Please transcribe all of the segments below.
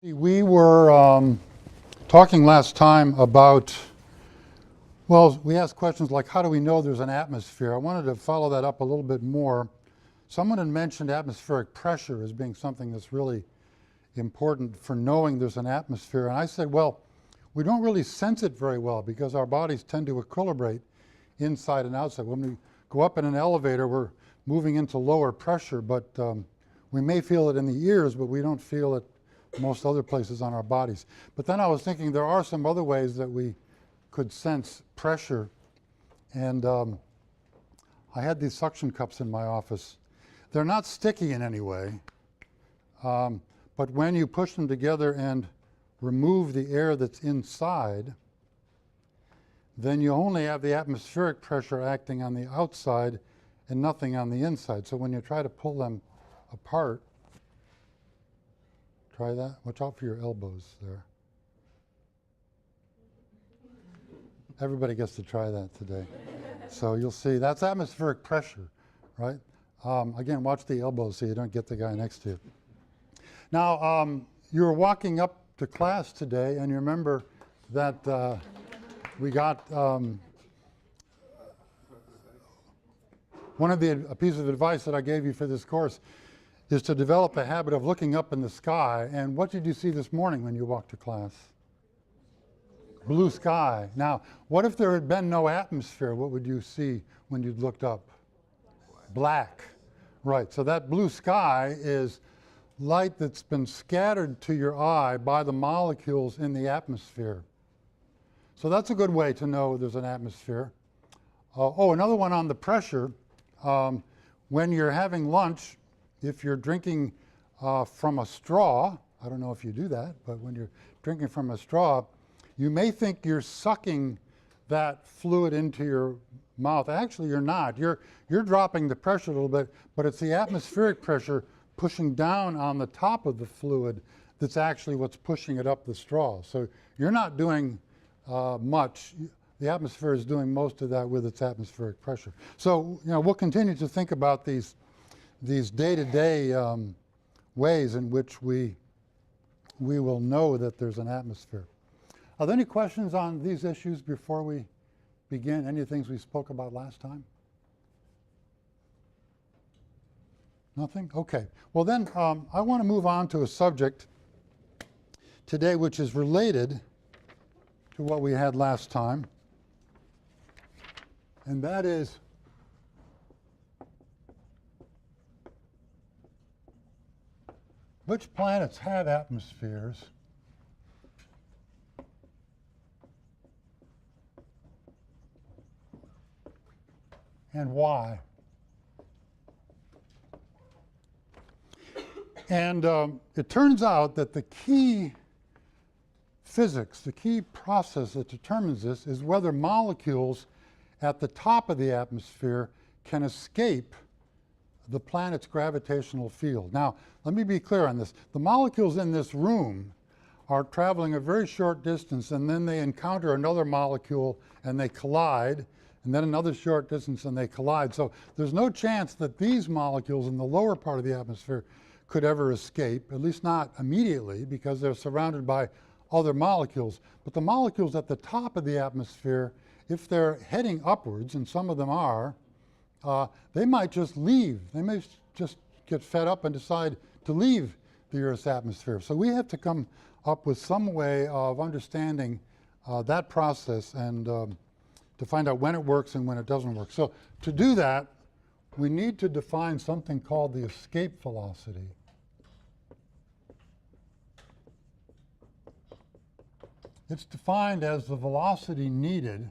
We were talking last time about, well, we asked questions like, how do we know there's an atmosphere? I wanted to follow that up a little bit more. Someone had mentioned atmospheric pressure as being something that's really important for knowing there's an atmosphere. And I said, well, we don't really sense it very well because our bodies tend to equilibrate inside and outside. When we go up in an elevator, we're moving into lower pressure, but we may feel it in the ears, but we don't feel it most other places on our bodies. But then I was thinking there are some other ways that we could sense pressure. And I had these suction cups in my office. They're not sticky in any way, but when you push them together and remove the air that's inside, then you only have the atmospheric pressure acting on the outside and nothing on the inside. So when you try to pull them apart, try that. Watch out for your elbows there. Everybody gets to try that today. So you'll see that's atmospheric pressure, right? Again, watch the elbows so you don't get the guy next to you. Now, you were walking up to class today, and you remember that we got a piece of advice that I gave you for this course is to develop a habit of looking up in the sky. And what did you see this morning when you walked to class? Blue sky. Now, what if there had been no atmosphere? What would you see when you looked up? Black. Right, so that blue sky is light that's been scattered to your eye by the molecules in the atmosphere. So that's a good way to know there's an atmosphere. Another one on the pressure. When you're having lunch, if you're drinking from a straw, I don't know if you do that, but when you're drinking from a straw, you may think you're sucking that fluid into your mouth. Actually, you're not. You're dropping the pressure a little bit, but it's the atmospheric pressure pushing down on the top of the fluid that's actually what's pushing it up the straw. So you're not doing much. The atmosphere is doing most of that with its atmospheric pressure. So, we'll continue to think about these day-to-day ways in which we will know that there's an atmosphere. Are there any questions on these issues before we begin? Any things we spoke about last time? Nothing? Okay. Well then, I want to move on to a subject today which is related to what we had last time, and that is which planets have atmospheres and why? And it turns out that the key physics, the key process that determines this is whether molecules at the top of the atmosphere can escape the planet's gravitational field. Now, let me be clear on this. The molecules in this room are traveling a very short distance, and then they encounter another molecule and they collide, and then another short distance and they collide. So there's no chance that these molecules in the lower part of the atmosphere could ever escape, at least not immediately, because they're surrounded by other molecules. But the molecules at the top of the atmosphere, if they're heading upwards, and some of them are, they might just leave. They may just get fed up and decide to leave the Earth's atmosphere. So we have to come up with some way of understanding that process and to find out when it works and when it doesn't work. So to do that, we need to define something called the escape velocity. It's defined as the velocity needed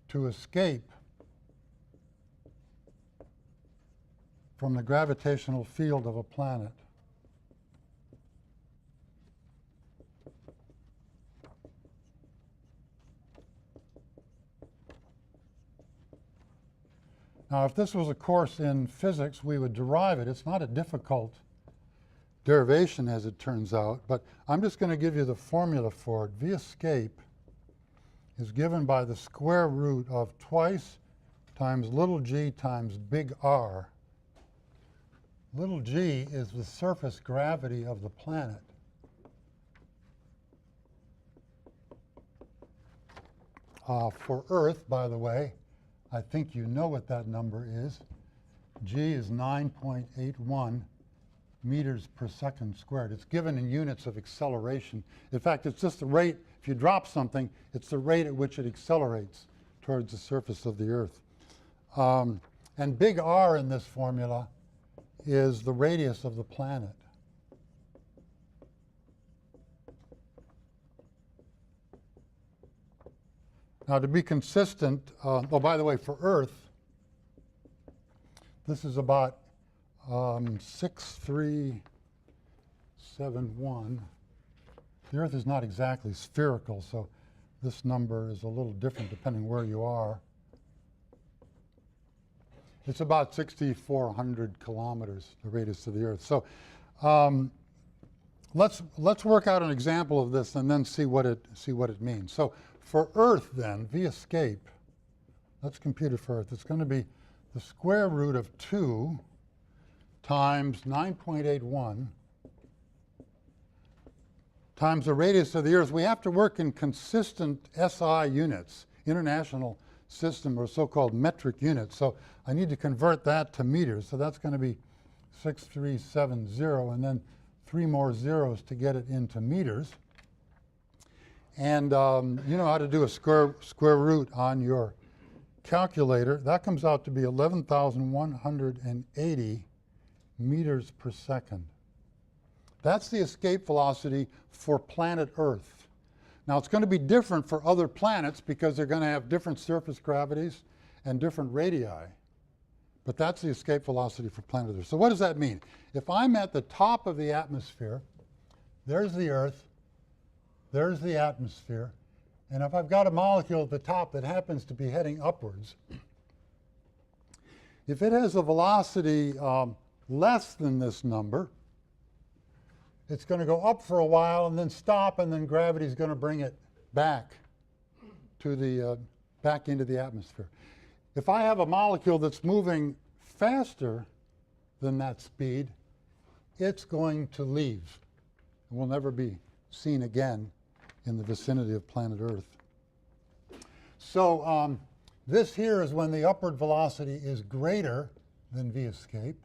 to escape from the gravitational field of a planet. Now, if this was a course in physics, we would derive it. It's not a difficult derivation, as it turns out, but I'm just going to give you the formula for it. V escape is given by the square root of twice times little g times big R Little g is the surface gravity of the planet. For Earth, by the way, I think you know what that number is. G is 9.81 meters per second squared. It's given in units of acceleration. In fact, it's just the rate, if you drop something, it's the rate at which it accelerates towards the surface of the Earth. And big R in this formula is the radius of the planet. Now, to be consistent, oh, by the way, for Earth, this is about 6371. The Earth is not exactly spherical, so this number is a little different depending where you are. It's about 6,400 kilometers, the radius of the Earth. So let's work out an example of this and then see what it means. So for Earth, then, v escape, let's compute it for Earth. It's going to be the square root of 2 times 9.81 times the radius of the Earth. We have to work in consistent SI units, international system, or so-called metric units. So I need to convert that to meters. So that's going to be 6370, and then 3 more zeros to get it into meters. And you know how to do a square root on your calculator. That comes out to be 11,180 meters per second. That's the escape velocity for planet Earth. Now, it's going to be different for other planets because they're going to have different surface gravities and different radii. But that's the escape velocity for planet Earth. So what does that mean? If I'm at the top of the atmosphere, there's the Earth, there's the atmosphere, and if I've got a molecule at the top that happens to be heading upwards, if it has a velocity less than this number, it's going to go up for a while and then stop, and then gravity is going to bring it back to the back into the atmosphere. If I have a molecule that's moving faster than that speed, it's going to leave and will never be seen again in the vicinity of planet Earth. So this here is when the upward velocity is greater than v escape,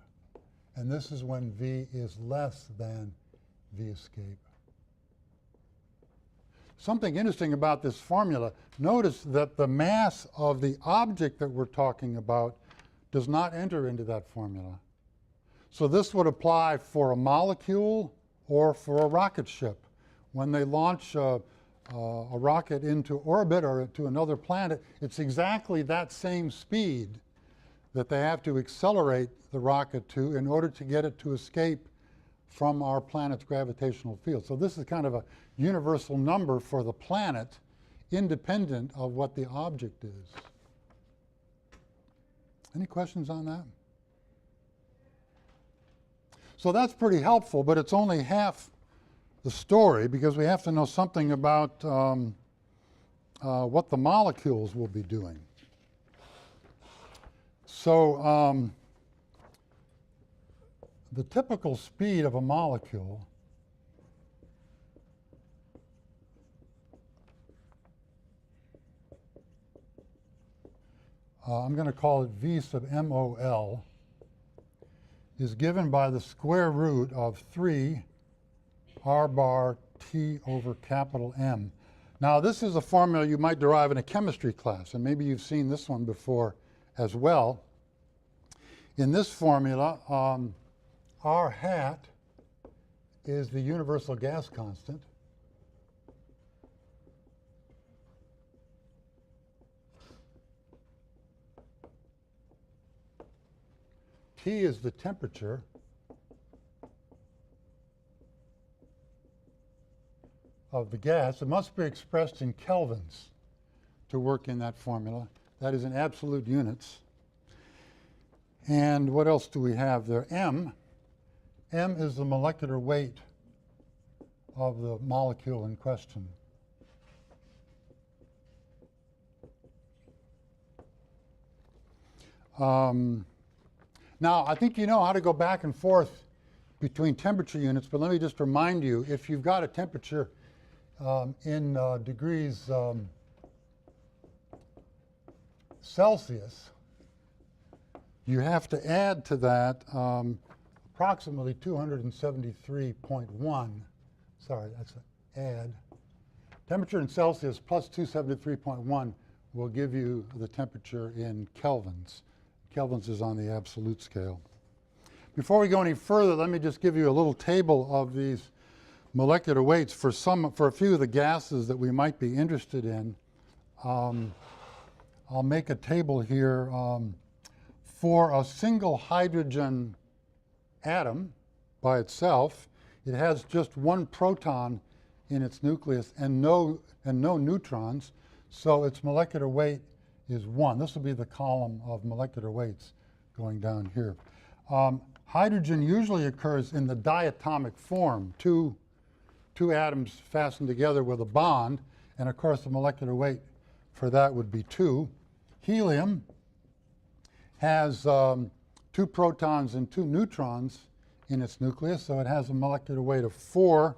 and this is when v is less than v escape. Something interesting about this formula, notice that the mass of the object that we're talking about does not enter into that formula. So this would apply for a molecule or for a rocket ship. When they launch a rocket into orbit or to another planet, it's exactly that same speed that they have to accelerate the rocket to in order to get it to escape from our planet's gravitational field. So this is kind of a universal number for the planet, independent of what the object is. Any questions on that? So that's pretty helpful, but it's only half the story because we have to know something about what the molecules will be doing. So the typical speed of a molecule I'm going to call it V sub MOL, is given by the square root of 3 R bar T over capital M. Now, this is a formula you might derive in a chemistry class, and maybe you've seen this one before as well. In this formula, R hat is the universal gas constant. T is the temperature. Of the gas. It must be expressed in kelvins to work in that formula. That is in absolute units. And what else do we have there? M. M is the molecular weight of the molecule in question. Now, I think you know how to go back and forth between temperature units, but let me just remind you, if you've got a temperature in degrees Celsius, you have to add to that approximately 273.1. Sorry, that's an add. Temperature in Celsius plus 273.1 will give you the temperature in kelvins. Kelvins is on the absolute scale. Before we go any further, let me just give you a little table of these molecular weights for a few of the gases that we might be interested in. I'll make a table here for a single hydrogen atom by itself. It has just one proton in its nucleus and no neutrons, so its molecular weight is 1. This will be the column of molecular weights going down here. Hydrogen usually occurs in the diatomic form, two atoms fastened together with a bond, and of course the molecular weight for that would be 2. Helium has 2 protons and 2 neutrons in its nucleus, so it has a molecular weight of 4.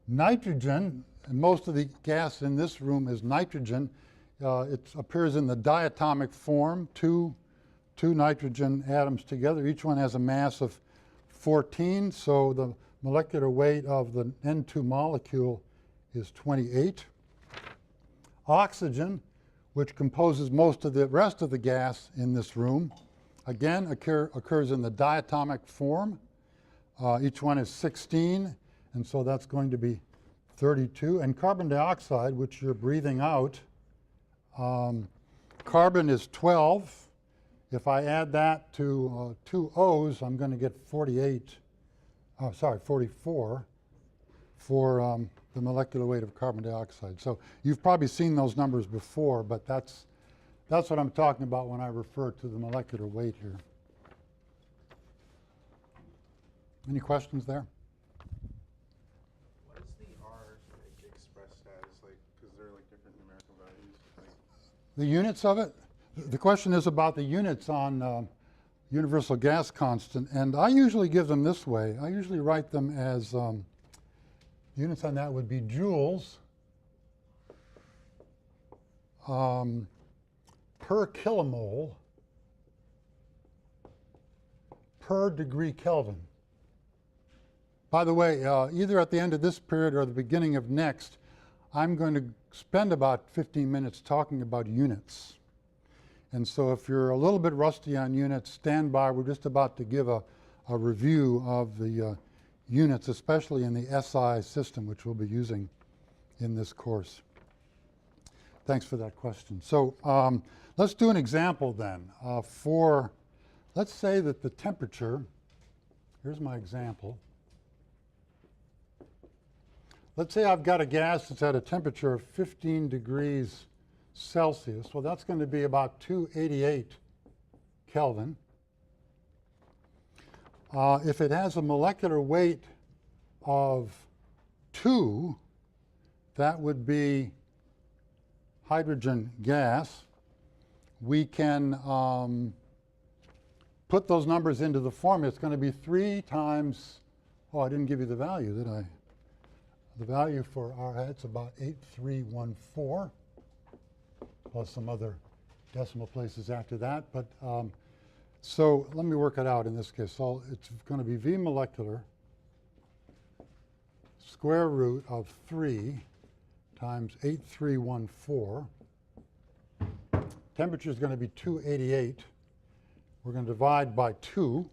Nitrogen, and most of the gas in this room is nitrogen. It appears in the diatomic form, two nitrogen atoms together. Each one has a mass of 14, so the molecular weight of the N2 molecule is 28. Oxygen, which composes most of the rest of the gas in this room, again occurs in the diatomic form. Each one is 16, and so that's going to be 32. And carbon dioxide, which you're breathing out, carbon is 12. If I add that to 2 O's, I'm going to get 44 for the molecular weight of carbon dioxide. So you've probably seen those numbers before, but that's what I'm talking about when I refer to the molecular weight here. Any questions there? What is the R expressed as? Like, because there are like different numerical values. The units of it? The question is about the units on universal gas constant, and I usually give them this way. I usually write them as units on that would be joules per kilomole per degree Kelvin. By the way, either at the end of this period or the beginning of next, I'm going to spend about 15 minutes talking about units. And so if you're a little bit rusty on units, stand by. We're just about to give a review of the units, especially in the SI system, which we'll be using in this course. Thanks for that question. So let's do an example then. Let's say that the temperature, here's my example. Let's say I've got a gas that's at a temperature of 15 degrees Celsius. Well, that's going to be about 288 Kelvin. If it has a molecular weight of 2, that would be hydrogen gas. We can put those numbers into the formula. It's going to be 3 times, oh, I didn't give you the value, did I? The value for our it's about 8314. Plus some other decimal places after that. But so let me work it out in this case. So it's going to be V molecular square root of 3 times 8314. Temperature is going to be 288. We're going to divide by 2.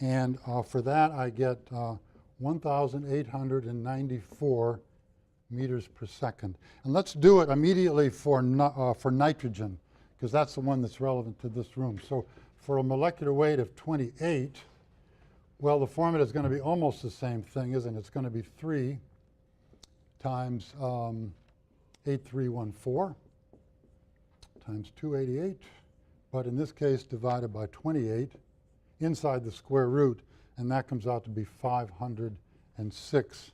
And for that, I get 1,894 meters per second. And let's do it immediately for nitrogen, because that's the one that's relevant to this room. So for a molecular weight of 28, well, the formula is going to be almost the same thing, isn't it? It's going to be 3 times 8314 times 288, but in this case divided by 28 inside the square root, and that comes out to be 506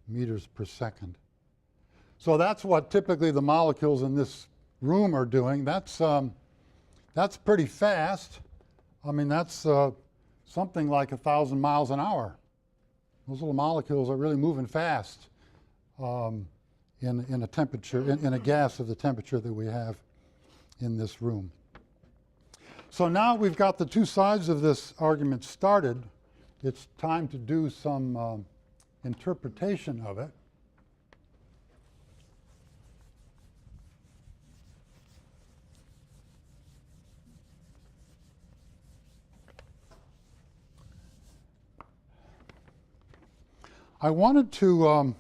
meters per second. So that's what typically the molecules in this room are doing. That's That's pretty fast. I mean, that's something like 1,000 miles an hour. Those little molecules are really moving fast in a temperature, in a gas of the temperature that we have in this room. So now we've got the two sides of this argument started. It's time to do some interpretation of it. I wanted to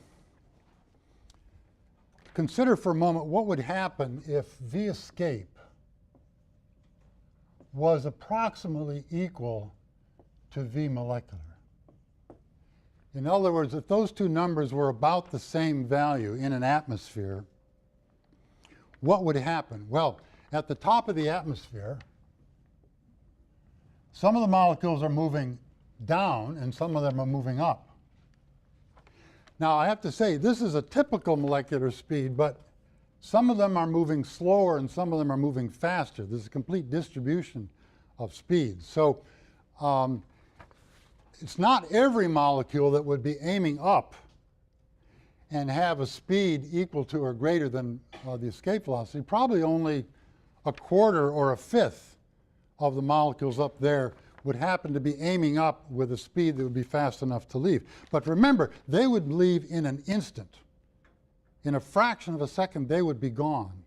consider for a moment what would happen if V escape was approximately equal to V molecular. In other words, if those two numbers were about the same value in an atmosphere, what would happen? Well, at the top of the atmosphere, some of the molecules are moving down and some of them are moving up. Now, I have to say, this is a typical molecular speed, but some of them are moving slower and some of them are moving faster. There's a complete distribution of speeds. So it's not every molecule that would be aiming up and have a speed equal to or greater than the escape velocity. Probably only a quarter or a fifth of the molecules up there would happen to be aiming up with a speed that would be fast enough to leave. But remember, they would leave in an instant. In a fraction of a second, they would be gone.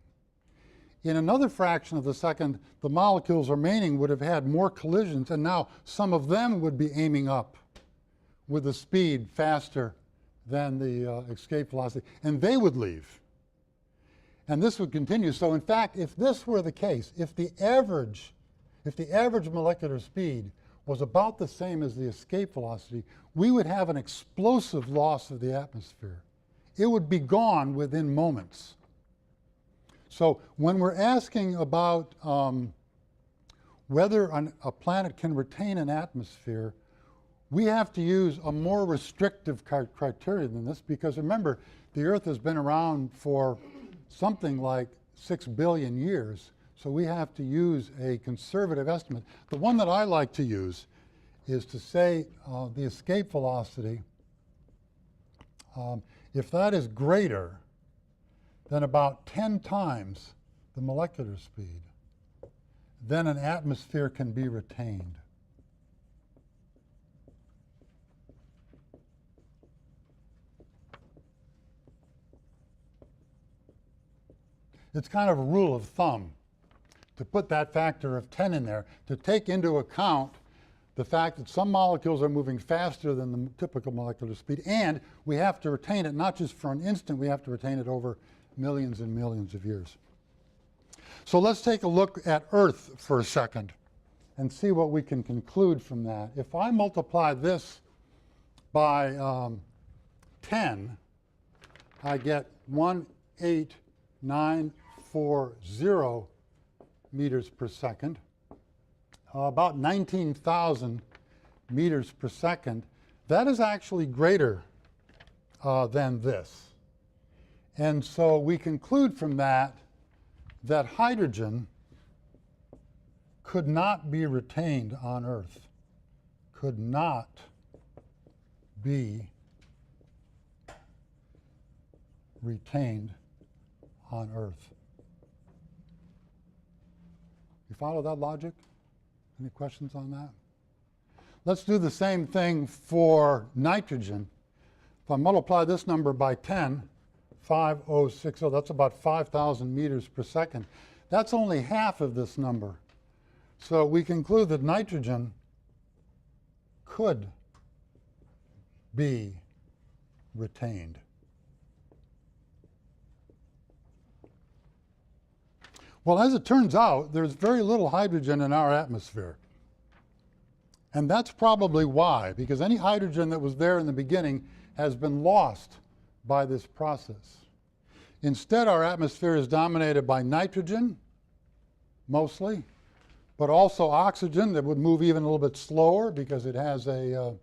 In another fraction of a second, the molecules remaining would have had more collisions, and now some of them would be aiming up with a speed faster than the escape velocity, and they would leave. And this would continue. So in fact, if this were the case, if the average molecular speed was about the same as the escape velocity, we would have an explosive loss of the atmosphere. It would be gone within moments. So when we're asking about whether a planet can retain an atmosphere, we have to use a more restrictive criteria than this, because remember, the Earth has been around for something like 6 billion years. So we have to use a conservative estimate. The one that I like to use is to say the escape velocity, if that is greater than about 10 times the molecular speed, then an atmosphere can be retained. It's kind of a rule of thumb to put that factor of 10 in there, to take into account the fact that some molecules are moving faster than the typical molecular speed, and we have to retain it not just for an instant, we have to retain it over millions and millions of years. So let's take a look at Earth for a second and see what we can conclude from that. If I multiply this by 10, I get 18940 meters per second, about 19,000 meters per second. That is actually greater than this. And so we conclude from that that hydrogen could not be retained on Earth, could not be retained on Earth. You follow that logic? Any questions on that? Let's do the same thing for nitrogen. If I multiply this number by 10, 5060, that's about 5,000 meters per second. That's only half of this number. So we conclude that nitrogen could be retained. Well, as it turns out, there's very little hydrogen in our atmosphere. And that's probably why, because any hydrogen that was there in the beginning has been lost by this process. Instead, our atmosphere is dominated by nitrogen, mostly, but also oxygen that would move even a little bit slower because it has a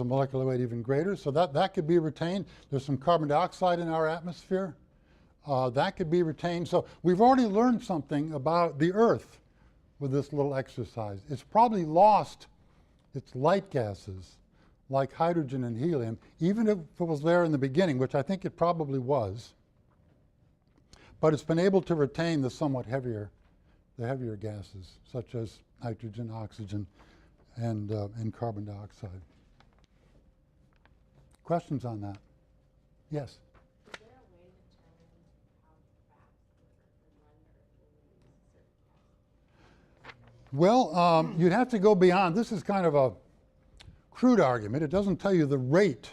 molecular weight even greater. So that could be retained. There's some carbon dioxide in our atmosphere. That could be retained. So we've already learned something about the Earth with this little exercise. It's probably lost its light gases like hydrogen and helium, even if it was there in the beginning, which I think it probably was. But it's been able to retain the somewhat heavier gases, such as nitrogen, oxygen, and carbon dioxide. Questions on that? Yes? Is there a way to determine how fast or when the Earth will lose certain gases? Well, you'd have to go beyond. This is kind of a crude argument. It doesn't tell you the rate.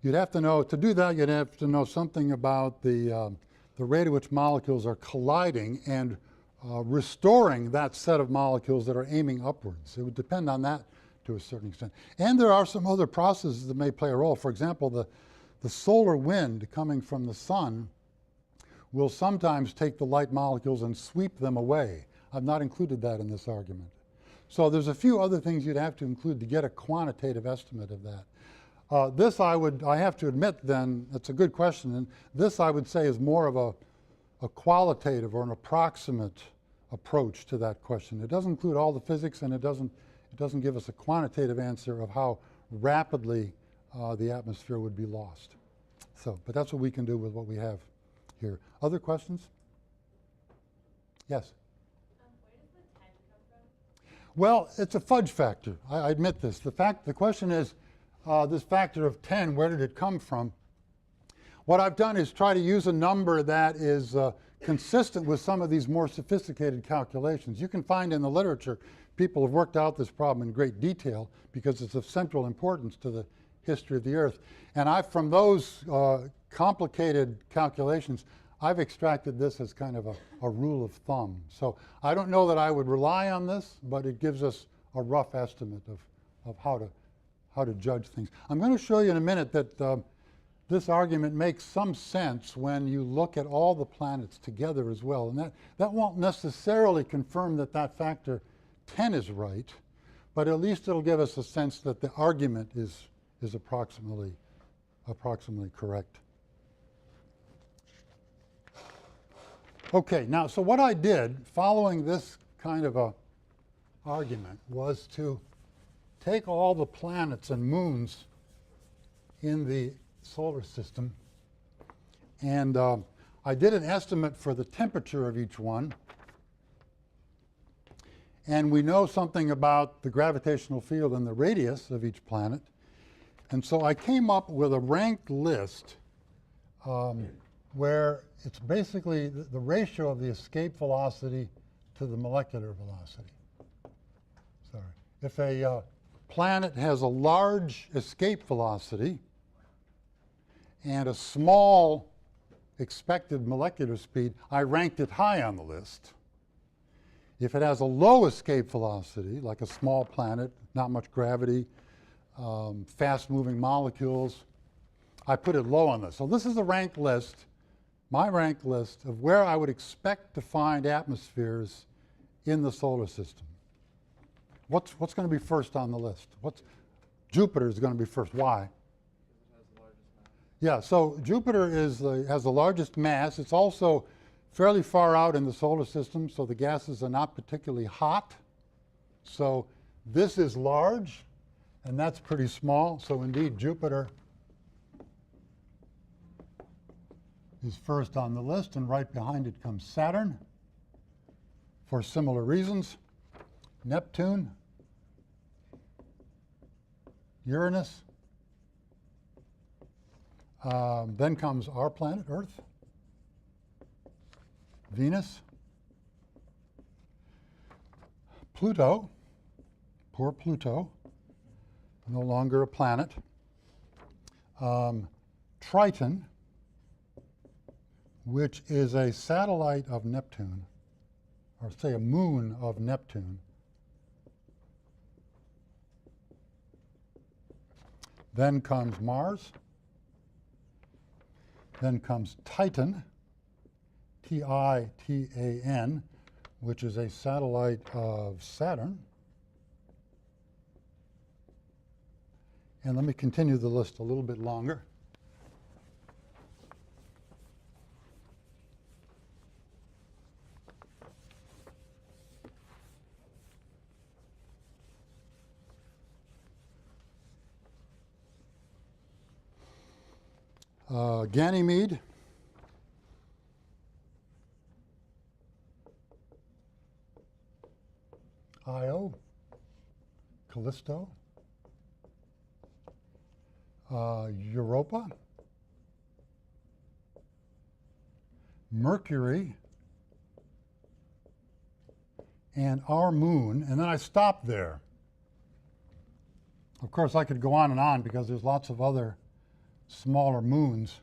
You'd have to know, to do that, you'd have to know something about the rate at which molecules are colliding and restoring that set of molecules that are aiming upwards. It would depend on that to a certain extent. And there are some other processes that may play a role. For example, the solar wind coming from the sun will sometimes take the light molecules and sweep them away. I've not included that in this argument. So there's a few other things you'd have to include to get a quantitative estimate of that. This I have to admit then, that's a good question, and this I would say is more of a qualitative or an approximate approach to that question. It doesn't include all the physics, and it doesn't give us a quantitative answer of how rapidly the atmosphere would be lost. So, but that's what we can do with what we have here. Other questions? Yes? Where does the 10 come from? Well, it's a fudge factor. I admit this. The question is, this factor of 10, where did it come from? What I've done is try to use a number that is consistent with some of these more sophisticated calculations. You can find in the literature people have worked out this problem in great detail because it's of central importance to the history of the Earth. And from those complicated calculations, I've extracted this as kind of a rule of thumb. So I don't know that I would rely on this, but it gives us a rough estimate of how to judge things. I'm going to show you in a minute that this argument makes some sense when you look at all the planets together as well. And that won't necessarily confirm that that factor 10 is right, but at least it'll give us a sense that the argument is approximately correct. Okay, now, so what I did following this kind of a argument was to take all the planets and moons in the solar system, and I did an estimate for the temperature of each one, and we know something about the gravitational field and the radius of each planet, and so I came up with a ranked list where it's basically the ratio of the escape velocity to the molecular velocity. Sorry. If a planet has a large escape velocity and a small expected molecular speed, I ranked it high on the list. If it has a low escape velocity, like a small planet, not much gravity, fast-moving molecules, I put it low on this. So this is a ranked list, my ranked list of where I would expect to find atmospheres in the solar system. What's going to be first on the list? Jupiter is going to be first. Why? Yeah, so Jupiter has the largest mass. It's also fairly far out in the solar system, so the gases are not particularly hot. So this is large, and that's pretty small. So indeed, Jupiter is first on the list, and right behind it comes Saturn for similar reasons. Neptune, Uranus, then comes our planet, Earth, Venus, Pluto, poor Pluto, no longer a planet, Triton, which is a satellite of Neptune, or say a moon of Neptune. Then comes Mars. Then comes Titan, Titan, which is a satellite of Saturn. And let me continue the list a little bit longer. Ganymede, Io, Callisto, Europa, Mercury, and our moon, and then I stopped there. Of course, I could go on because there's lots of other smaller moons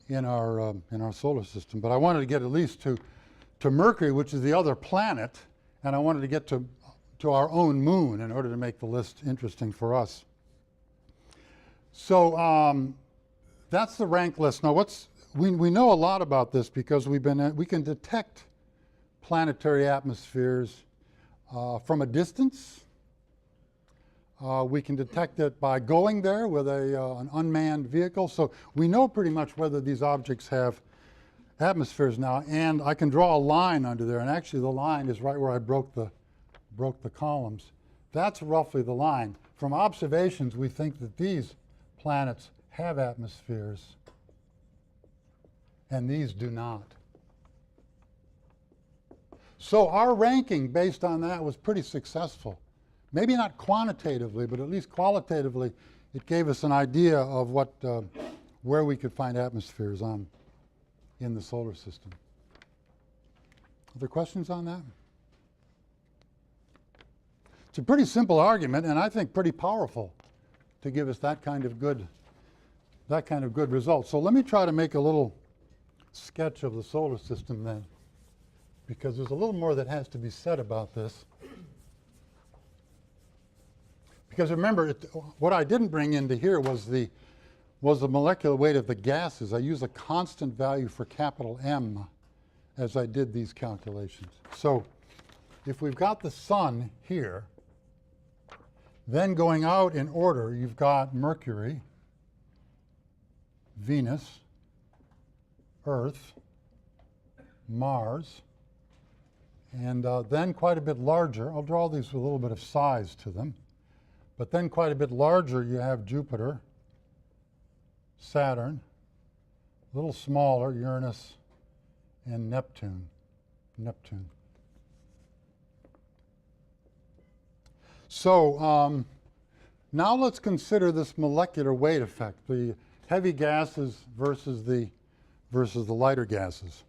in our solar system, but I wanted to get at least to Mercury, which is the other planet, and I wanted to get to our own moon in order to make the list interesting for us. So that's the rank list. Now, we know a lot about this because we can detect planetary atmospheres from a distance. We can detect it by going there with an unmanned vehicle. So we know pretty much whether these objects have atmospheres now. And I can draw a line under there. And actually, the line is right where I broke the columns. That's roughly the line. From observations, we think that these planets have atmospheres, and these do not. So our ranking based on that was pretty successful. Maybe not quantitatively, but at least qualitatively, it gave us an idea of where we could find atmospheres in the solar system. Other questions on that? It's a pretty simple argument, and I think pretty powerful to give us that kind of good result. So let me try to make a little sketch of the solar system then, because there's a little more that has to be said about this. Because remember, what I didn't bring into here was the molecular weight of the gases. I use a constant value for capital M as I did these calculations. So if we've got the sun here, then going out in order, you've got Mercury, Venus, Earth, Mars, and then quite a bit larger. I'll draw these with a little bit of size to them. But then quite a bit larger, you have Jupiter, Saturn, a little smaller, Uranus, and Neptune. So now let's consider this molecular weight effect, the heavy gases versus the lighter gases.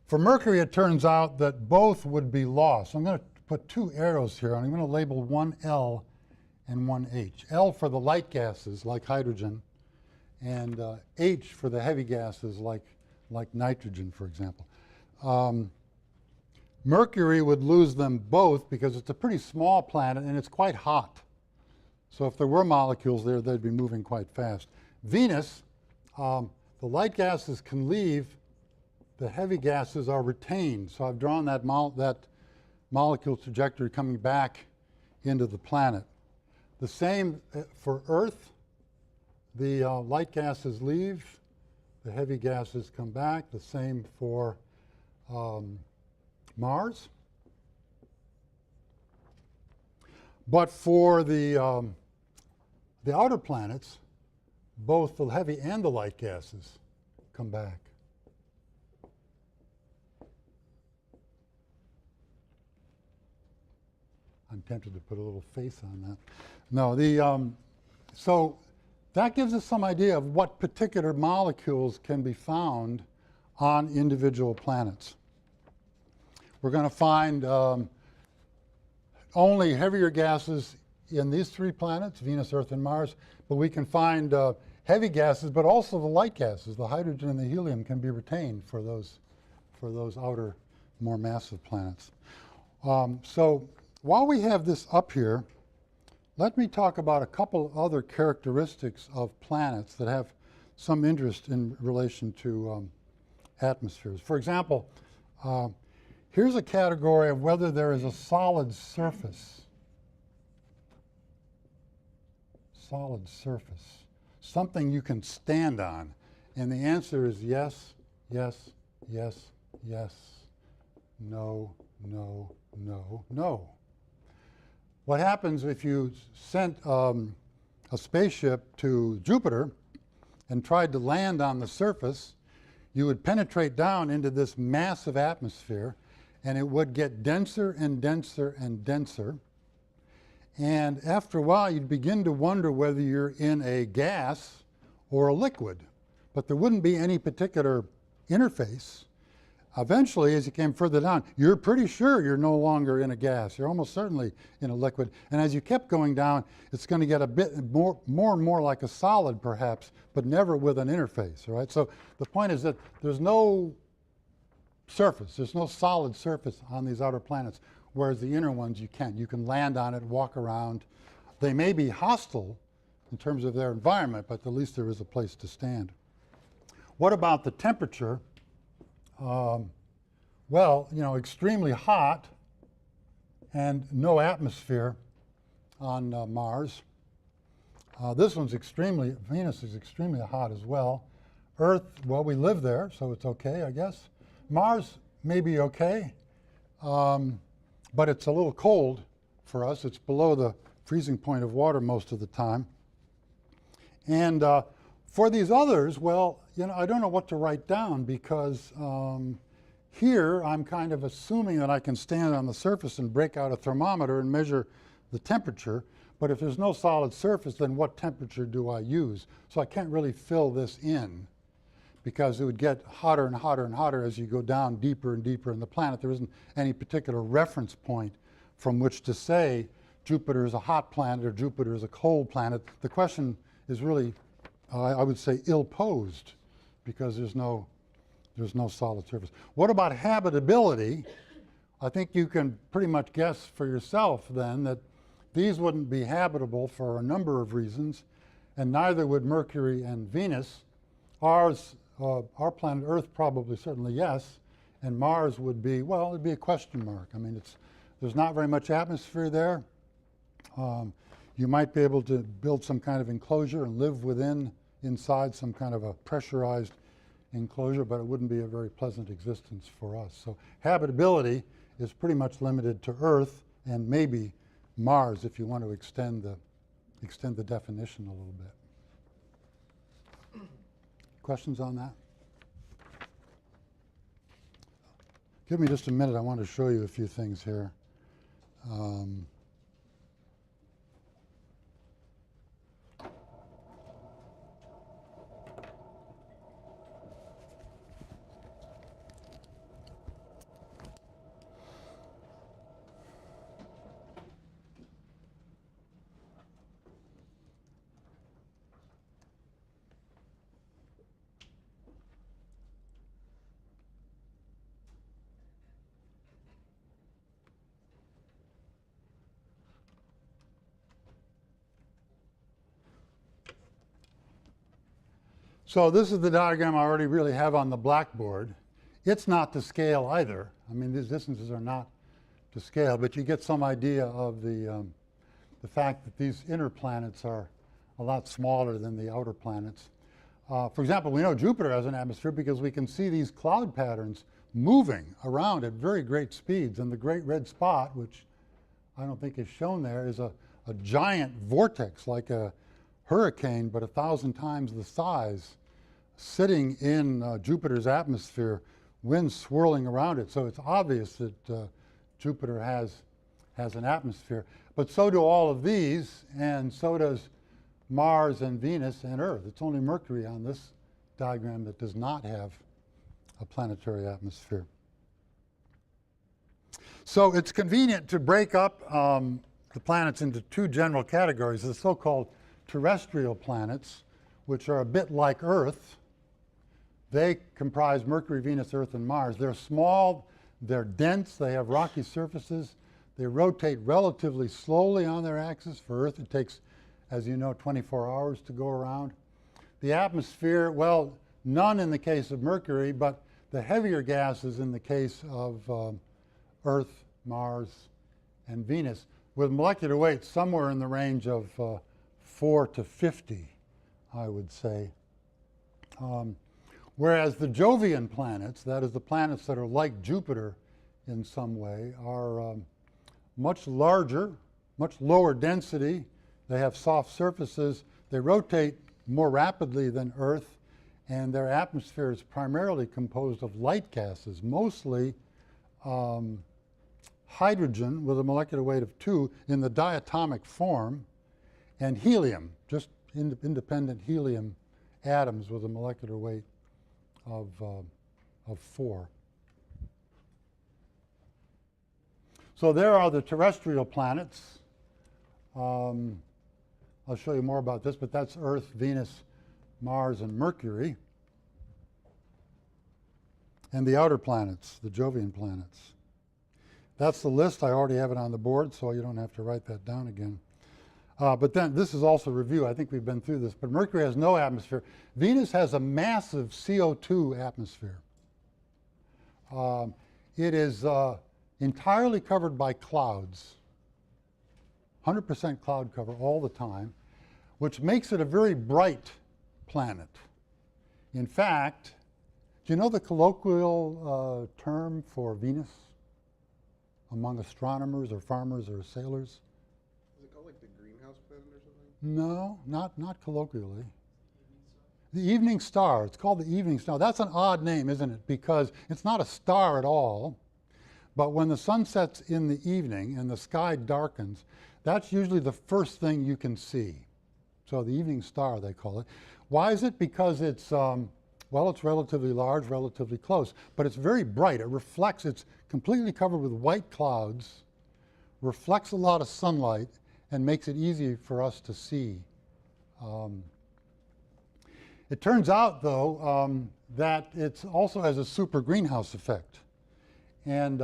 For Mercury, it turns out that both would be lost. I'm going to put two arrows here, and I'm going to label one L and one H. L for the light gases, like hydrogen, and H for the heavy gases, like nitrogen, for example. Mercury would lose them both because it's a pretty small planet, and it's quite hot. So if there were molecules there, they'd be moving quite fast. Venus, the light gases can leave, the heavy gases are retained. So I've drawn that molecule trajectory coming back into the planet. The same for Earth. The light gases leave, the heavy gases come back. The same for Mars. But for the outer planets, both the heavy and the light gases come back. I'm tempted to put a little face on that. No, so that gives us some idea of what particular molecules can be found on individual planets. We're going to find only heavier gases in these three planets, Venus, Earth, and Mars, but we can find heavy gases, but also the light gases. The hydrogen and the helium can be retained for those outer, more massive planets. So while we have this up here, let me talk about a couple of other characteristics of planets that have some interest in relation to atmospheres. For example, here's a category of whether there is a solid surface. Solid surface. Something you can stand on. And the answer is yes, yes, yes, yes, no, no, no, no. What happens if you sent a spaceship to Jupiter and tried to land on the surface, you would penetrate down into this massive atmosphere, and it would get denser and denser and denser. And after a while, you'd begin to wonder whether you're in a gas or a liquid, but there wouldn't be any particular interface. Eventually, as you came further down, you're pretty sure you're no longer in a gas. You're almost certainly in a liquid. And as you kept going down, it's going to get a bit more and more like a solid, perhaps, but never with an interface, right? So the point is that there's no surface. There's no solid surface on these outer planets, whereas the inner ones you can. You can land on it, walk around. They may be hostile in terms of their environment, but at least there is a place to stand. What about the temperature? Well, you know, extremely hot and no atmosphere on Mars. This one's Venus is extremely hot as well. Earth, well, we live there, so it's okay, I guess. Mars may be okay, but it's a little cold for us. It's below the freezing point of water most of the time. And for these others, well, you know, I don't know what to write down because here I'm kind of assuming that I can stand on the surface and break out a thermometer and measure the temperature. But if there's no solid surface, then what temperature do I use? So I can't really fill this in because it would get hotter and hotter and hotter as you go down deeper and deeper in the planet. There isn't any particular reference point from which to say Jupiter is a hot planet or Jupiter is a cold planet. The question is really, I would say, ill-posed because there's no solid surface. What about habitability? I think you can pretty much guess for yourself then that these wouldn't be habitable for a number of reasons, and neither would Mercury and Venus. Our planet Earth probably, certainly yes, and Mars would be, well, it'd be a question mark. I mean, there's not very much atmosphere there. You might be able to build some kind of enclosure and live inside some kind of a pressurized enclosure, but it wouldn't be a very pleasant existence for us. So habitability is pretty much limited to Earth and maybe Mars if you want to extend the definition a little bit. Questions on that? Give me just a minute. I want to show you a few things here. So this is the diagram I already really have on the blackboard. It's not to scale either. I mean, these distances are not to scale, but you get some idea of the fact that these inner planets are a lot smaller than the outer planets. For example, we know Jupiter has an atmosphere because we can see these cloud patterns moving around at very great speeds. And the great red spot, which I don't think is shown there, is a giant vortex like a hurricane, but 1,000 times the size, sitting in Jupiter's atmosphere, winds swirling around it. So it's obvious that Jupiter has an atmosphere. But so do all of these, and so does Mars and Venus and Earth. It's only Mercury on this diagram that does not have a planetary atmosphere. So it's convenient to break up the planets into two general categories, the so-called terrestrial planets, which are a bit like Earth. They comprise Mercury, Venus, Earth, and Mars. They're small, they're dense, they have rocky surfaces, they rotate relatively slowly on their axis. For Earth, it takes, as you know, 24 hours to go around. The atmosphere, well, none in the case of Mercury, but the heavier gases in the case of Earth, Mars, and Venus, with molecular weight somewhere in the range of 4 to 50, I would say. Whereas the Jovian planets, that is the planets that are like Jupiter in some way, are much larger, much lower density. They have soft surfaces. They rotate more rapidly than Earth, and their atmosphere is primarily composed of light gases, mostly hydrogen with a molecular weight of 2 in the diatomic form, and helium, just independent helium atoms with a molecular weight of 4. So there are the terrestrial planets. I'll show you more about this, but that's Earth, Venus, Mars, and Mercury. And the outer planets, the Jovian planets. That's the list. I already have it on the board, so you don't have to write that down again. But then this is also review. I think we've been through this. But Mercury has no atmosphere. Venus has a massive CO2 atmosphere. It is entirely covered by clouds, 100% cloud cover all the time, which makes it a very bright planet. In fact, do you know the colloquial term for Venus among astronomers or farmers or sailors? Is it called like the greenhouse planet or something? No, not colloquially. The evening star. It's called the evening star. That's an odd name, isn't it? Because it's not a star at all. But when the sun sets in the evening and the sky darkens, that's usually the first thing you can see. So the evening star, they call it. Why is it? Because it's, well, it's relatively large, relatively close, but it's very bright. It reflects, it's completely covered with white clouds, reflects a lot of sunlight, and makes it easy for us to see. It turns out, though, that it also has a super greenhouse effect. And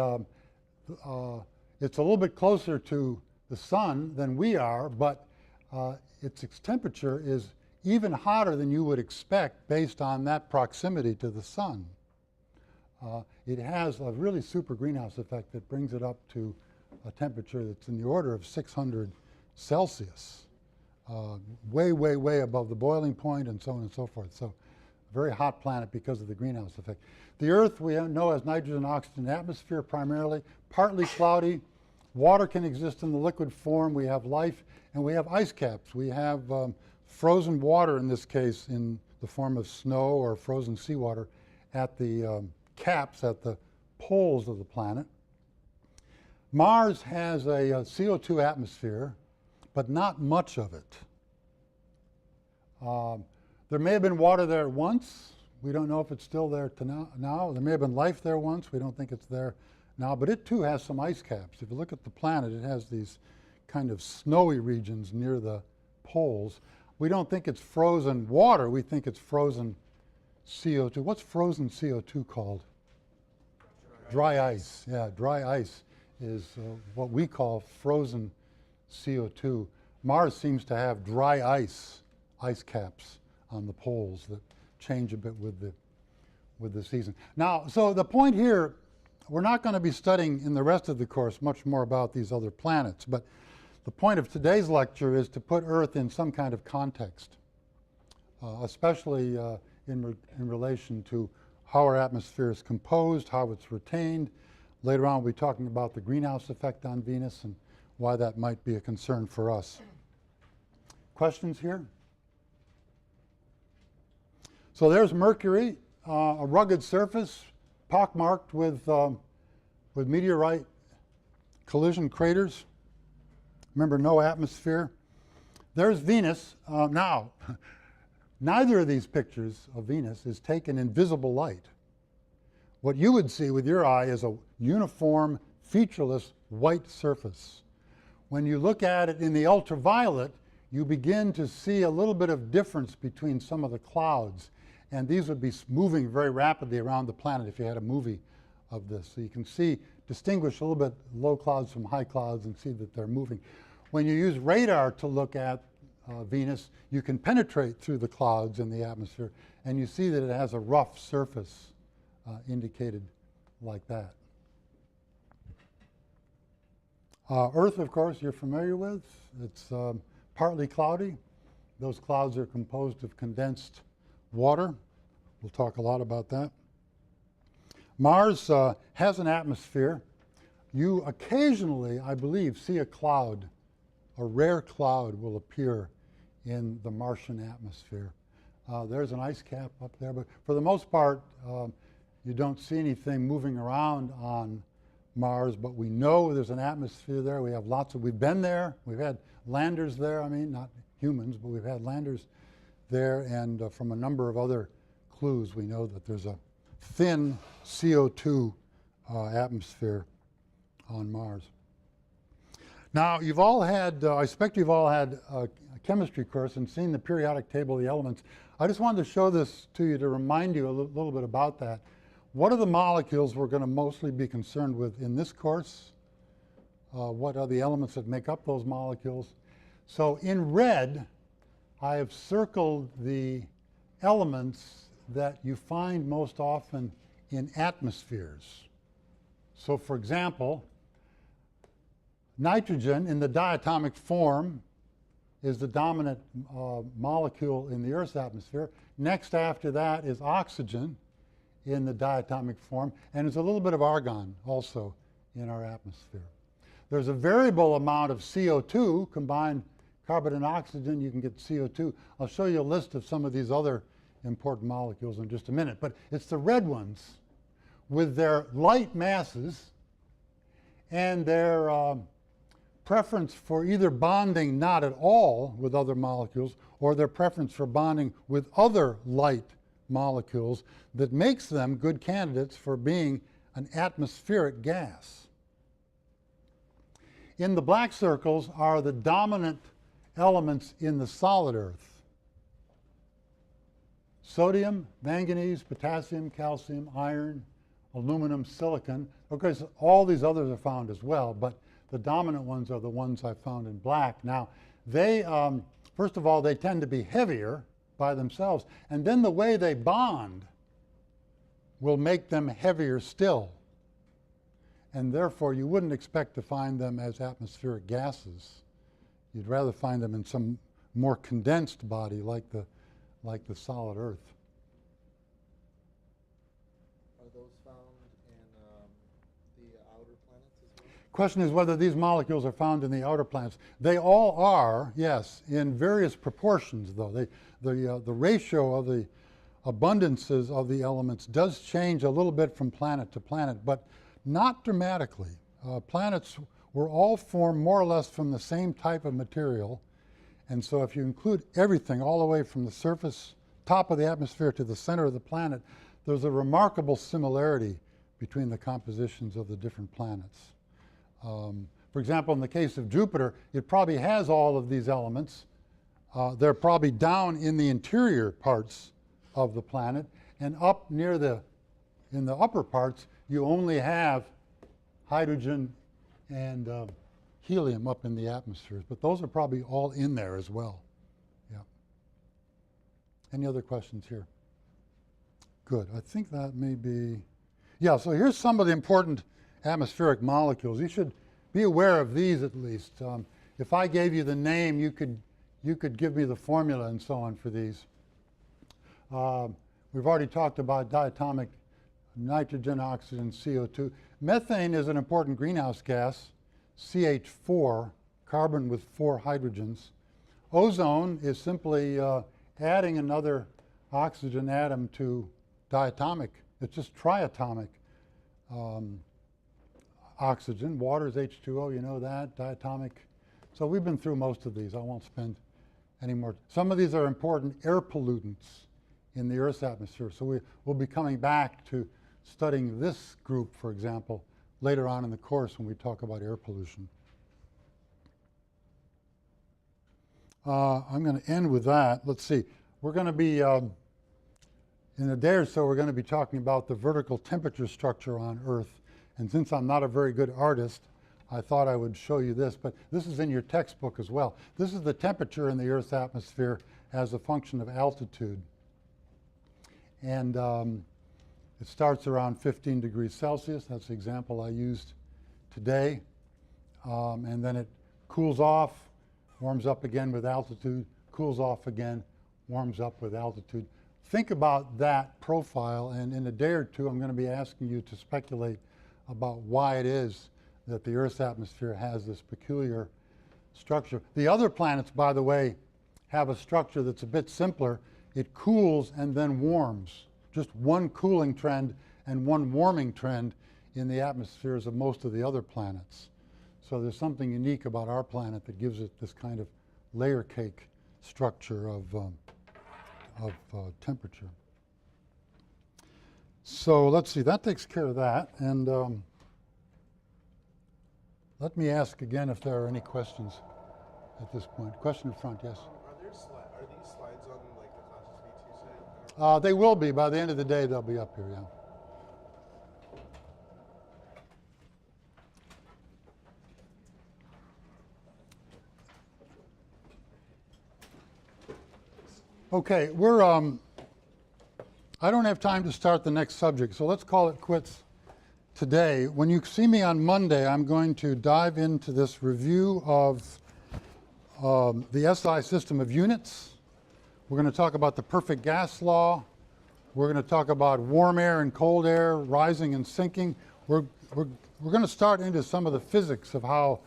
it's a little bit closer to the sun than we are, but its temperature is even hotter than you would expect based on that proximity to the sun. It has a really super greenhouse effect that brings it up to a temperature that's in the order of 600 Celsius, way, way, way above the boiling point and so on and so forth. So a very hot planet because of the greenhouse effect. The Earth we know has nitrogen and oxygen atmosphere primarily, partly cloudy. Water can exist in the liquid form. We have life, and we have ice caps. We have frozen water in this case in the form of snow or frozen seawater at the caps, at the poles of the planet. Mars has a CO2 atmosphere, but not much of it. There may have been water there once. We don't know if it's still there now. There may have been life there once. We don't think it's there now, but it too has some ice caps. If you look at the planet, it has these kind of snowy regions near the poles. We don't think it's frozen water. We think it's frozen CO2. What's frozen CO2 called? Dry ice. Yeah, dry ice is what we call frozen CO2. Mars seems to have dry ice caps on the poles that change a bit with the season. Now, so the point here, we're not going to be studying in the rest of the course much more about these other planets, but the point of today's lecture is to put Earth in some kind of context, especially in relation to how our atmosphere is composed, how it's retained. Later on, we'll be talking about the greenhouse effect on Venus and why that might be a concern for us. Questions here? So there's Mercury, a rugged surface, pockmarked with meteorite collision craters. Remember, no atmosphere. There's Venus. Now, neither of these pictures of Venus is taken in visible light. What you would see with your eye is a uniform, featureless white surface. When you look at it in the ultraviolet, you begin to see a little bit of difference between some of the clouds. And these would be moving very rapidly around the planet if you had a movie of this. So you can distinguish a little bit low clouds from high clouds and see that they're moving. When you use radar to look at Venus, you can penetrate through the clouds in the atmosphere, and you see that it has a rough surface indicated like that. Earth, of course, you're familiar with. It's partly cloudy. Those clouds are composed of condensed water. We'll talk a lot about that. Mars has an atmosphere. You occasionally, I believe, see a cloud. A rare cloud will appear in the Martian atmosphere. There's an ice cap up there, but for the most part, you don't see anything moving around on Mars, but we know there's an atmosphere there. We have we've been there, we've had landers there, I mean, not humans, but we've had landers there, and from a number of other clues, we know that there's a thin CO2 atmosphere on Mars. Now, you've all had, I expect you've all had a chemistry course and seen the periodic table of the elements. I just wanted to show this to you to remind you a little bit about that. What are the molecules we're going to mostly be concerned with in this course? What are the elements that make up those molecules? So in red, I have circled the elements that you find most often in atmospheres. So for example, nitrogen in the diatomic form is the dominant molecule in the Earth's atmosphere. Next after that is oxygen in the diatomic form, and there's a little bit of argon also in our atmosphere. There's a variable amount of CO2, combined carbon and oxygen, you can get CO2. I'll show you a list of some of these other important molecules in just a minute, but it's the red ones with their light masses and their preference for either bonding not at all with other molecules or their preference for bonding with other light molecules that makes them good candidates for being an atmospheric gas. In the black circles are the dominant elements in the solid Earth. Sodium, manganese, potassium, calcium, iron, aluminum, silicon. Of course, all these others are found as well, but the dominant ones are the ones I found in black. Now, they, first of all, they tend to be heavier by themselves, and then the way they bond will make them heavier still. And therefore, you wouldn't expect to find them as atmospheric gases. You'd rather find them in some more condensed body like the solid Earth. Are those found in the outer planets as well? Question is whether these molecules are found in the outer planets. They all are, yes, in various proportions, though. The ratio of the abundances of the elements does change a little bit from planet to planet, but not dramatically. Planets were all formed more or less from the same type of material, and so if you include everything all the way from the surface, top of the atmosphere to the center of the planet, there's a remarkable similarity between the compositions of the different planets. For example, in the case of Jupiter, it probably has all of these elements. They're probably down in the interior parts of the planet, and up in the upper parts, you only have hydrogen and helium up in the atmospheres, but those are probably all in there as well. Yeah. Any other questions here? Good. I think that may be, yeah, so here's some of the important atmospheric molecules. You should be aware of these at least. If I gave you the name, you could give me the formula and so on for these. We've already talked about diatomic nitrogen, oxygen, CO2. Methane is an important greenhouse gas, CH4, carbon with 4 hydrogens. Ozone is simply adding another oxygen atom to diatomic. It's just triatomic oxygen. Water is H2O, you know that, diatomic. So we've been through most of these. I won't spend any more. Some of these are important air pollutants in the Earth's atmosphere. So we'll be coming back to studying this group, for example, later on in the course when we talk about air pollution. I'm going to end with that. Let's see. We're going to be, in a day or so, we're going to be talking about the vertical temperature structure on Earth. And since I'm not a very good artist, I thought I would show you this, but this is in your textbook as well. This is the temperature in the Earth's atmosphere as a function of altitude. And it starts around 15 degrees Celsius. That's the example I used today. And then it cools off, warms up again with altitude, cools off again, warms up with altitude. Think about that profile, and in a day or two, I'm going to be asking you to speculate about why it is that the Earth's atmosphere has this peculiar structure. The other planets, by the way, have a structure that's a bit simpler. It cools and then warms. Just one cooling trend and one warming trend in the atmospheres of most of the other planets. So there's something unique about our planet that gives it this kind of layer cake structure of temperature. So let's see, that takes care of that. And let me ask again if there are any questions at this point. Question in front, yes? Are these slides on like the classes V2 site? They will be. By the end of the day, they'll be up here, yeah. Okay, I don't have time to start the next subject, so let's call it quits today. When you see me on Monday, I'm going to dive into this review of the SI system of units. We're going to talk about the perfect gas law. We're going to talk about warm air and cold air, rising and sinking. We're going to start into some of the physics of how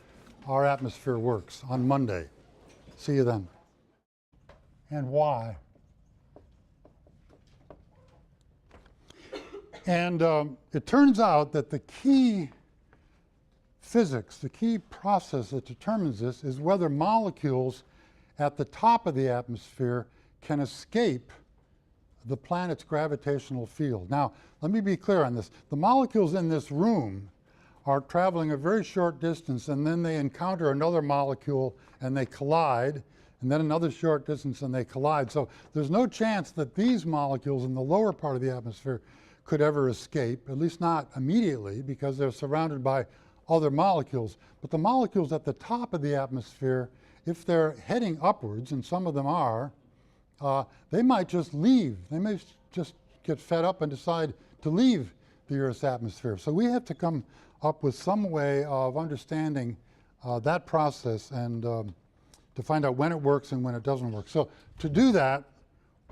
our atmosphere works on Monday. See you then. And why? And it turns out that the key physics, the key process that determines this is whether molecules at the top of the atmosphere can escape the planet's gravitational field. Now, let me be clear on this. The molecules in this room are traveling a very short distance, and then they encounter another molecule and they collide, and then another short distance and they collide. So there's no chance that these molecules in the lower part of the atmosphere could ever escape, at least not immediately, because they're surrounded by other molecules. But the molecules at the top of the atmosphere, if they're heading upwards, and some of them are, they might just leave. They may just get fed up and decide to leave the Earth's atmosphere. So we have to come up with some way of understanding that process and to find out when it works and when it doesn't work. So to do that,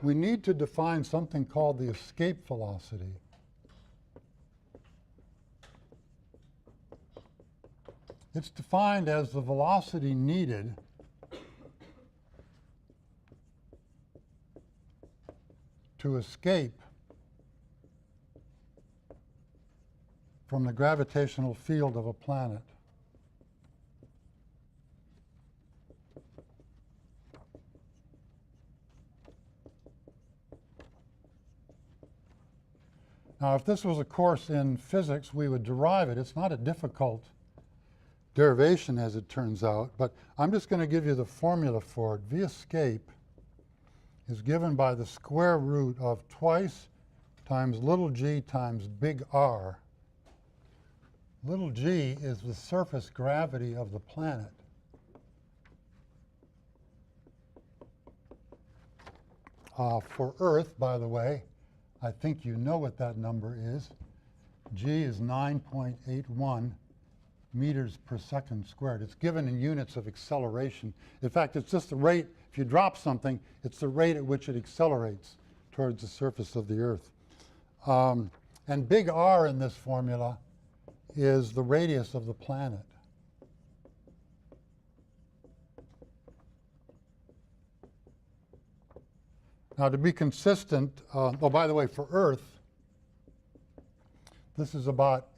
we need to define something called the escape velocity. It's defined as the velocity needed to escape from the gravitational field of a planet. Now, if this was a course in physics, we would derive it. It's not a difficult derivation, as it turns out, but I'm just going to give you the formula for it. V escape is given by the square root of twice times little g times big R. Little g is the surface gravity of the planet. For Earth, by the way, I think you know what that number is. G is 9.81 meters per second squared. It's given in units of acceleration. In fact, it's just the rate, if you drop something, it's the rate at which it accelerates towards the surface of the Earth. And big R in this formula is the radius of the planet. Now, to be consistent, oh, by the way, for Earth, this is about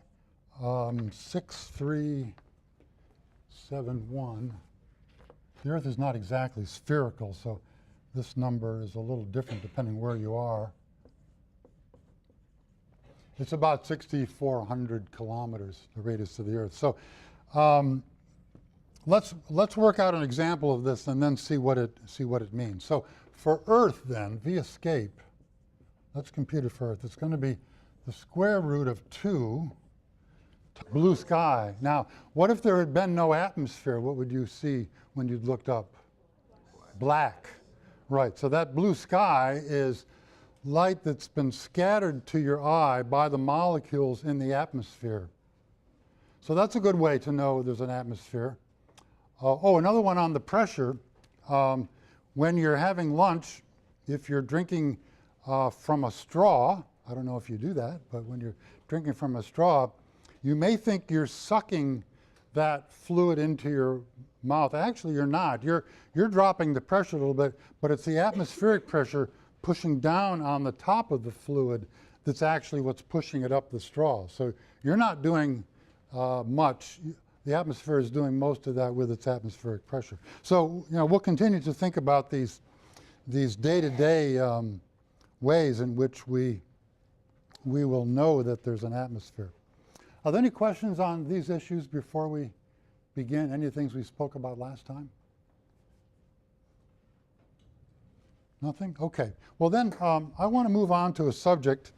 6371. The Earth is not exactly spherical, so this number is a little different depending where you are. It's about 6,400 kilometers, the radius of the Earth. So let's work out an example of this and then see what it means. So for Earth, then, V escape, let's compute it for Earth. It's going to be the square root of 2 blue sky. Now, what if there had been no atmosphere? What would you see when you looked up? Black. Right. So that blue sky is light that's been scattered to your eye by the molecules in the atmosphere. So that's a good way to know there's an atmosphere. Another one on the pressure. When you're having lunch, if you're drinking from a straw, I don't know if you do that, but when you're drinking from a straw, you may think you're sucking that fluid into your mouth. Actually, you're not. You're dropping the pressure a little bit, but it's the atmospheric pressure pushing down on the top of the fluid that's actually what's pushing it up the straw. So you're not doing much. The atmosphere is doing most of that with its atmospheric pressure. So we'll continue to think about these day-to-day ways in which we will know that there's an atmosphere. Are there any questions on these issues before we begin? Any things we spoke about last time? Nothing? Okay. Well then, I want to move on to a subject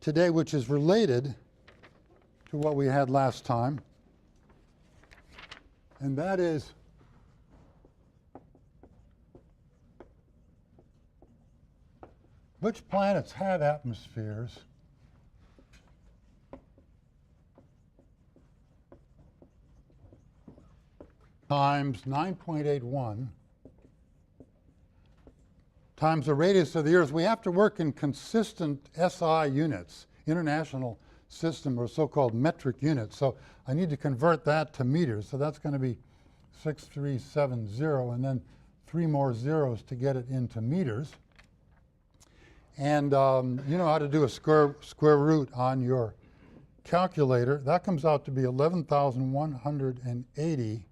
today which is related to what we had last time. And that is which planets have atmospheres times 9.81 times the radius of the Earth. We have to work in consistent SI units, international system, or so-called metric units. So I need to convert that to meters. So that's going to be 6370, and then 3 more zeros to get it into meters. And you know how to do a square root on your calculator. That comes out to be 11,180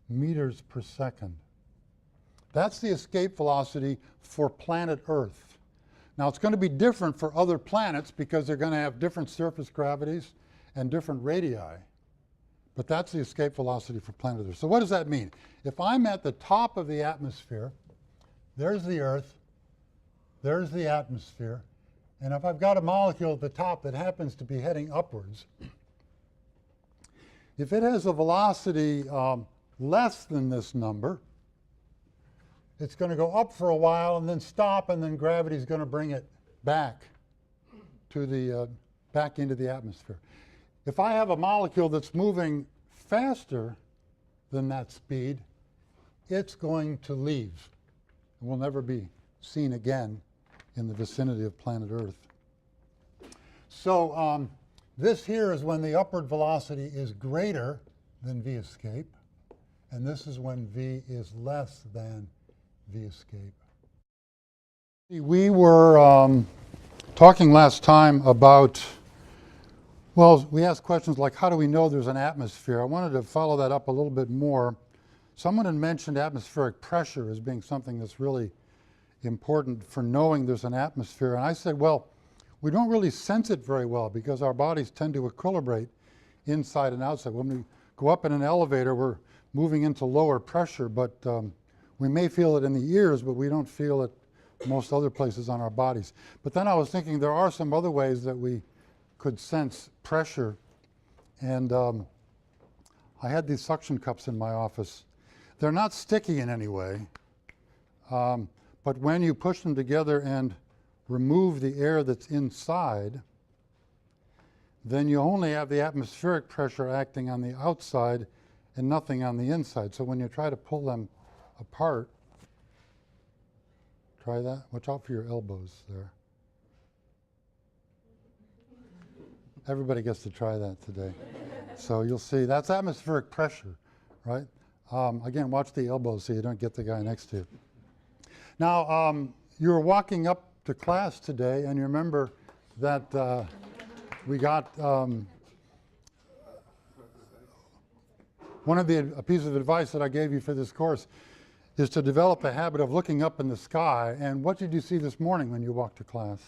meters per second. That's the escape velocity for planet Earth. Now it's going to be different for other planets because they're going to have different surface gravities and different radii. But that's the escape velocity for planet Earth. So what does that mean? If I'm at the top of the atmosphere, there's the Earth, there's the atmosphere, and if I've got a molecule at the top that happens to be heading upwards, if it has a velocity less than this number, it's going to go up for a while and then stop, and then gravity is going to bring it back to the back into the atmosphere. If I have a molecule that's moving faster than that speed, it's going to leave. It will never be seen again in the vicinity of planet Earth. So this here is when the upward velocity is greater than v escape, and this is when v is less than v escape. We were talking last time about, well, we asked questions like, how do we know there's an atmosphere? I wanted to follow that up a little bit more. Someone had mentioned atmospheric pressure as being something that's really important for knowing there's an atmosphere. And I said, well, we don't really sense it very well because our bodies tend to equilibrate inside and outside. When we go up in an elevator, we're moving into lower pressure, but we may feel it in the ears, but we don't feel it most other places on our bodies. But then I was thinking there are some other ways that we could sense pressure. And I had these suction cups in my office. They're not sticky in any way, but when you push them together and remove the air that's inside, then you only have the atmospheric pressure acting on the outside and nothing on the inside. So when you try to pull them apart, try that. Watch out for your elbows there. Everybody gets to try that today. So you'll see that's atmospheric pressure, right? Again, watch the elbows so you don't get the guy next to you. Now, you were walking up to class today, and you remember that we got a piece of advice that I gave you for this course is to develop a habit of looking up in the sky. And what did you see this morning when you walked to class?